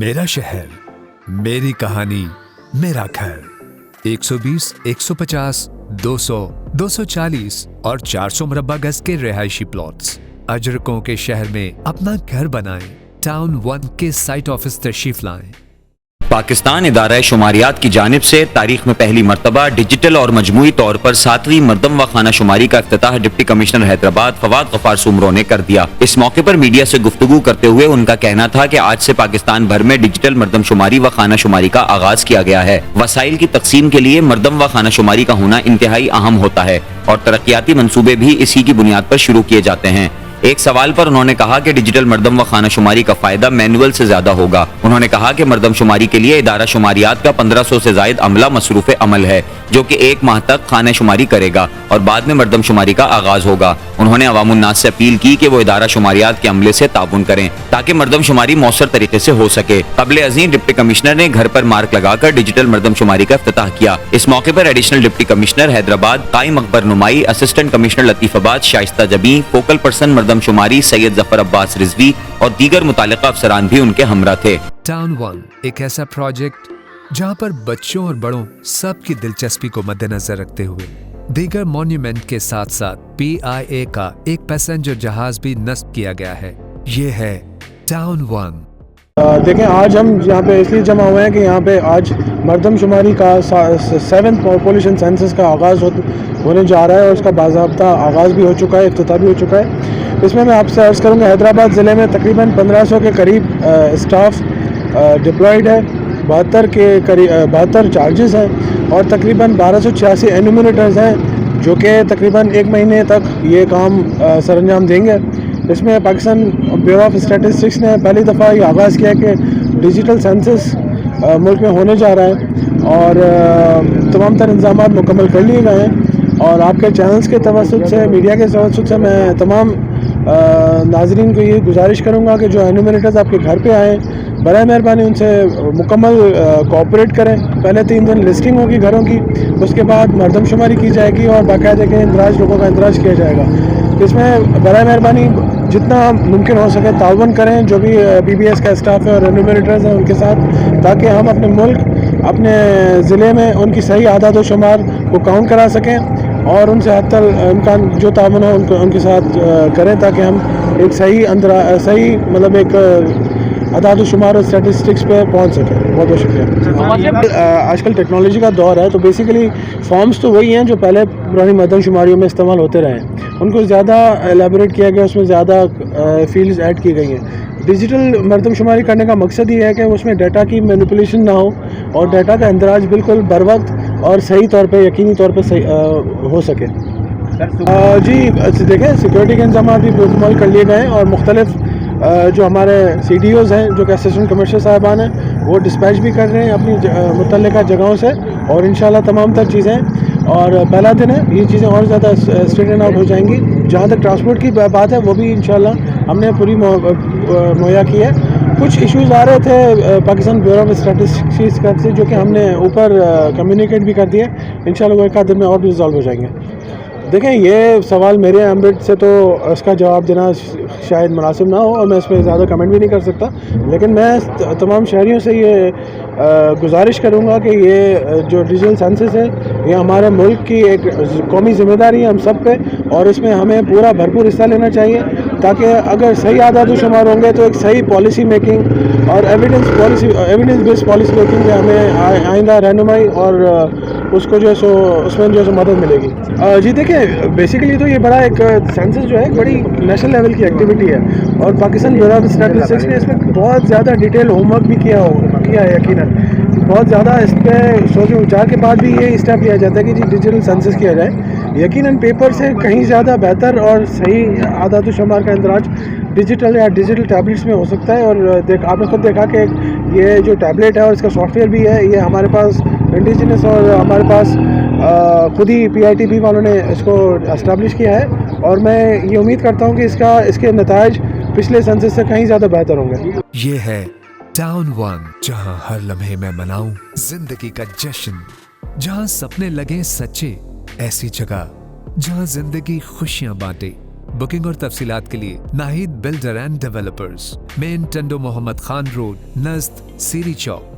मेरा शहर, मेरी कहानी, मेरा घर। 120, 150, 200, 240 और 400 मुरब्बा गज के रिहायशी प्लॉट्स। अजरकों के शहर में अपना घर बनाएं। टाउन 1 के साइट ऑफिस तशरीफ लाएं। पाकिस्तान इदारा शुमारियात की जानिब से तारीख में पहली मरतबा डिजिटल और मजमूई तौर पर 7वीं मर्दम व खाना शुमारी का इफ्तिताह डिप्टी कमिश्नर हैदराबाद फवाद गफ्फार सुमरो ने कर दिया। इस मौके पर मीडिया से गुफ्तगू करते हुए उनका कहना था कि आज से पाकिस्तान भर में डिजिटल मर्दम शुमारी व खाना शुमारी का आगाज किया गया है। वसाइल की तकसीम के लिए मर्दम व खाना शुमारी का होना इंतहाई अहम होता है और तरक्याती मंसूबे भी इसी की बुनियाद पर शुरू किए जाते हैं। एक सवाल पर उन्होंने कहा कि डिजिटल मर्दम व खाना शुमारी का फायदा मैनुअल से ज्यादा होगा। उन्होंने कहा कि मर्दम शुमारी के लिए इदारा शुमारियात का 1500 से जायद अमला मसरूफ अमल है जो कि 1 माह तक खाना शुमारी करेगा और बाद में मर्दम शुमारी का आगाज होगा। उन्होंने अवामुन्नास से अपील की कि वो इदारा शुमारियात के अमले से ताउन करें ताकि मर्दम शुमारी मौसर तरीके से हो सके। कबले अजीम डिप्टी कमिश्नर ने घर पर मार्क लगाकर डिजिटल मर्दम शुमारी का इफ्तिताह किया। इस मौके पर एडिशनल डिप्टी कमिश्नर हैदराबाद कायम अकबर नुमाई, असिस्टेंट कमिश्नर लतीफाबाद शाइस्ता जबी, फोकल पर्सन मर्दम शुमारी सैयद जफर अब्बास रिजवी और दीगर मुतालिका अफसरान भी उनके हमरा थे। टाउन 1 एक ऐसा प्रोजेक्ट जहां पर बच्चों और बड़ों सबकी दिलचस्पी को मद्देनजर रखते हुए दीगर मॉन्यूमेंट के साथ साथ PIA का एक पैसेंजर जहाज भी नस्ब किया गया है। ये है टाउन 1। देखें, आज हम यहाँ पे इसलिए जमा हुए हैं कि यहाँ पे आज मर्दम शुमारी का 7th पॉपुलेशन सेंसस का आगाज़ होने जा रहा है और उसका बाज़ाब्ता आगाज़ भी हो चुका है, इफ्तिताह भी हो चुका है। इसमें मैं आपसे अर्ज़ करूँगा, हैदराबाद ज़िले में तकरीबन 1500 के करीब स्टाफ डिप्लॉयड है, 72 चार्जेस हैं और तकरीबन 1286 एनुमिनेटर्स हैं जो कि तकरीबन 1 महीने तक ये काम सरअंजाम देंगे। इसमें पाकिस्तान ब्यूरो ऑफ स्टैटिस्टिक्स ने पहली दफ़ा ये आगाज़ किया कि डिजिटल सेंसस मुल्क में होने जा रहा है और तमाम तर इंतजाम मुकम्मल कर लिए गए हैं। और आपके चैनल्स के तवस्सुत से, मीडिया के तवस्सुत से मैं तमाम नाजरीन को ये गुजारिश करूँगा कि जो एनुमिनेटर्स आपके घर पे आएँ, बराए मेहरबानी उनसे मुकम्मल कोऑपरेट करें। पहले 3 दिन लिस्टिंग होगी घरों की, उसके बाद मर्दम शुमारी की जाएगी और बाकायदे के इंदराज लोगों का इंदराज किया जाएगा। इसमें बराए मेहरबानी जितना मुमकिन हो सके ताउन करें जो भी PBS का स्टाफ है और एनुमिनेटर्स हैं उनके साथ, ताकि हम अपने मुल्क, अपने ज़िले में उनकी सही आदाद व शुमार को काउंट करा सकें और उनसे हद तक इम्कान जो ताउन हो उनके साथ करें ताकि हम एक सही मतलब एक आदाद व शुमार और स्टैटिस्टिक्स पे पहुंच सकें। बहुत बहुत शुक्रिया। आजकल टेक्नोलॉजी का दौर है तो बेसिकली फॉर्म्स तो वही हैं जो पहले पुरानी मर्दम शुमारियों में इस्तेमाल होते रहे हैं, उनको ज़्यादा एलेबोरेट किया गया, उसमें ज़्यादा फील्ड्स ऐड की गई हैं। डिजिटल मर्दम शुमारी करने का मकसद ये है कि उसमें डाटा की मैनिपुलेशन ना हो और डाटा का इंदराज बिल्कुल बर वक्त और सही तौर पर, यकीनी तौर पर हो सके। जी देखें, सिक्योरिटी के इंतजाम भी मुकम्मल कर लिए गए हैं और मुख्तलिफ जो हमारे CDOs हैं जो कि असिस्टेंट कमिश्नर साहबान हैं वो डिस्पैच भी कर रहे हैं अपनी मुतल्लिका जगहों से और इंशाल्लाह तमाम तर चीज़ें, और पहला दिन है, ये चीज़ें और ज़्यादा स्ट्रेटन आउट हो जाएंगी। जहाँ तक ट्रांसपोर्ट की बात है वो भी इंशाल्लाह हमने पूरी मुहैया की है। कुछ इश्यूज़ आ रहे थे पाकिस्तान ब्यूरो ऑफ स्टैटिस्टिक्स का से जो कि हमने ऊपर कम्युनिकेट भी कर दिए, इंशाल्लाह वो 1 आध दिन में और भी रिजॉल्व हो जाएंगे। देखें, ये सवाल मेरे एम्बिट से तो इसका जवाब देना शायद मुनासिब ना हो और मैं इस पर ज़्यादा कमेंट भी नहीं कर सकता, लेकिन मैं तमाम शहरियों से ये गुजारिश करूँगा कि ये जो डिजिटल सेंसस है ये हमारे मुल्क की एक कौमी जिम्मेदारी है हम सब पे और इसमें हमें पूरा भरपूर हिस्सा लेना चाहिए ताकि अगर सही आदाद व शुमार होंगे तो एक सही पॉलिसी मेकिंग और एविडेंस बेस्ड पॉलिसी मेकिंग में हमें आइंदा रहनुमाई और उसको जो है सो उसमें जो है सो मदद मिलेगी। जी देखिए, बेसिकली तो ये बड़ा एक सेंसस जो है बड़ी नेशनल लेवल की एक्टिविटी है और पाकिस्तान ब्यूरो ऑफ स्टैटिस्टिक्स ने इसमें बहुत ज़्यादा डिटेल होमवर्क भी किया है। यकीनन बहुत ज़्यादा इस पर सोच विचार के बाद भी ये स्टेप लिया जाता है कि जी डिजिटल सेंसस किया जाए। यकीनन पेपर से कहीं ज़्यादा बेहतर और सही आदाद व शुमार का इंदराज डिजिटल या डिजिटल टैबलेट्स में हो सकता है। और आपने खुद देखा कि ये जो टैबलेट है और इसका सॉफ्टवेयर भी है, ये हमारे पास इंडिजिनस और हमारे पास खुद ही PITB वालों ने इसको एस्टेब्लिश किया है और मैं ये उम्मीद करता हूँ कि इसके नताइज पिछले सेंसस से कहीं ज़्यादा बेहतर होंगे। ये है टाउन 1, जहां हर लम्हे में मनाऊं जिंदगी का जश्न, जहां सपने लगे सच्चे, ऐसी जगह जहां जिंदगी खुशियां बांटे, बुकिंग और तफसीलात के लिए Nahid builder and developers, main Tando Mohammad Khan road, नज़द सीरी चौक।